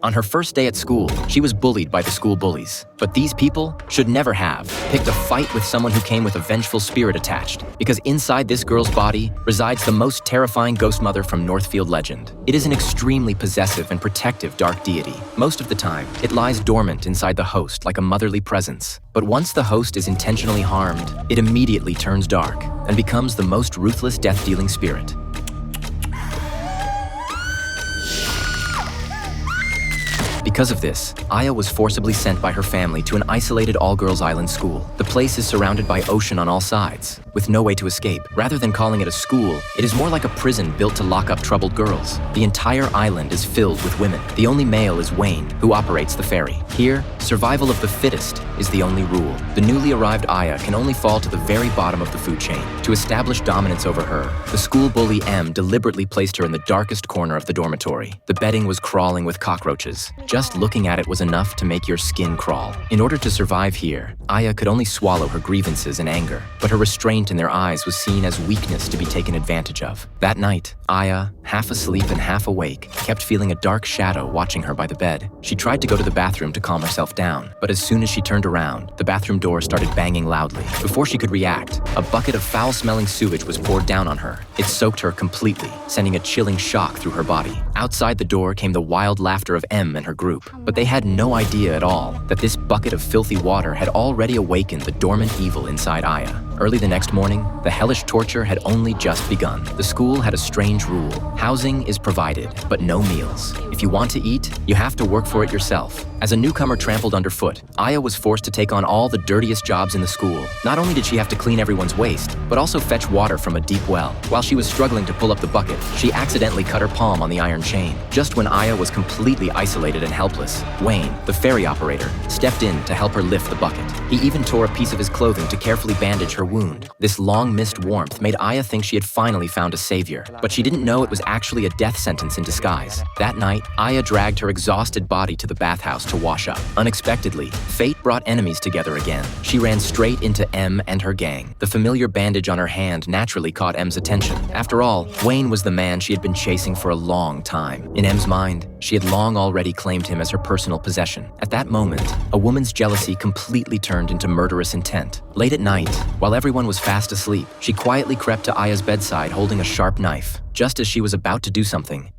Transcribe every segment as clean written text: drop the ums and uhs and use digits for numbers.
On her first day at school, she was bullied by the school bullies. But these people should never have picked a fight with someone who came with a vengeful spirit attached, because inside this girl's body resides the most terrifying ghost mother from Northfield legend. It is an extremely possessive and protective dark deity. Most of the time, it lies dormant inside the host like a motherly presence. But once the host is intentionally harmed, it immediately turns dark and becomes the most ruthless death-dealing spirit. Because of this, Aya was forcibly sent by her family to an isolated all-girls island school. The place is surrounded by ocean on all sides, with no way to escape. Rather than calling it a school, it is more like a prison built to lock up troubled girls. The entire island is filled with women. The only male is Wayne, who operates the ferry. Here, survival of the fittest is the only rule. The newly arrived Aya can only fall to the very bottom of the food chain. To establish dominance over her, the school bully M deliberately placed her in the darkest corner of the dormitory. The bedding was crawling with cockroaches. Just looking at it was enough to make your skin crawl. In order to survive here, Aya could only swallow her grievances and anger, but her restraint in their eyes was seen as weakness to be taken advantage of. That night, Aya, half asleep and half awake, kept feeling a dark shadow watching her by the bed. She tried to go to the bathroom to calm herself down, but as soon as she turned around, the bathroom door started banging loudly. Before she could react, a bucket of foul-smelling sewage was poured down on her. It soaked her completely, sending a chilling shock through her body. Outside the door came the wild laughter of M and her group, but they had no idea at all that this bucket of filthy water had already awakened the dormant evil inside Aya. Early the next morning, the hellish torture had only just begun. The school had a strange rule. Housing is provided, but no meals. If you want to eat, you have to work for it yourself. As a newcomer trampled underfoot, Aya was forced to take on all the dirtiest jobs in the school. Not only did she have to clean everyone's waste, but also fetch water from a deep well. While she was struggling to pull up the bucket, she accidentally cut her palm on the iron chain. Just when Aya was completely isolated and helpless, Wayne, the ferry operator, stepped in to help her lift the bucket. He even tore a piece of his clothing to carefully bandage her wound. This long-missed warmth made Aya think she had finally found a savior, but she didn't know it was actually a death sentence in disguise. That night, Aya dragged her exhausted body to the bathhouse to wash up. Unexpectedly, fate brought enemies together again. She ran straight into M and her gang. The familiar bandage on her hand naturally caught M's attention. After all, Wayne was the man she had been chasing for a long time. In M's mind, she had long already claimed him as her personal possession. At that moment, a woman's jealousy completely turned into murderous intent. Late at night, while everyone was fast asleep, she quietly crept to Aya's bedside holding a sharp knife. Just as she was about to do something,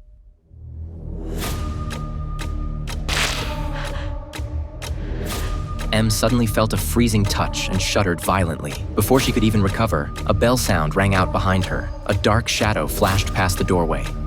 M suddenly felt a freezing touch and shuddered violently. Before she could even recover, a bell sound rang out behind her. A dark shadow flashed past the doorway.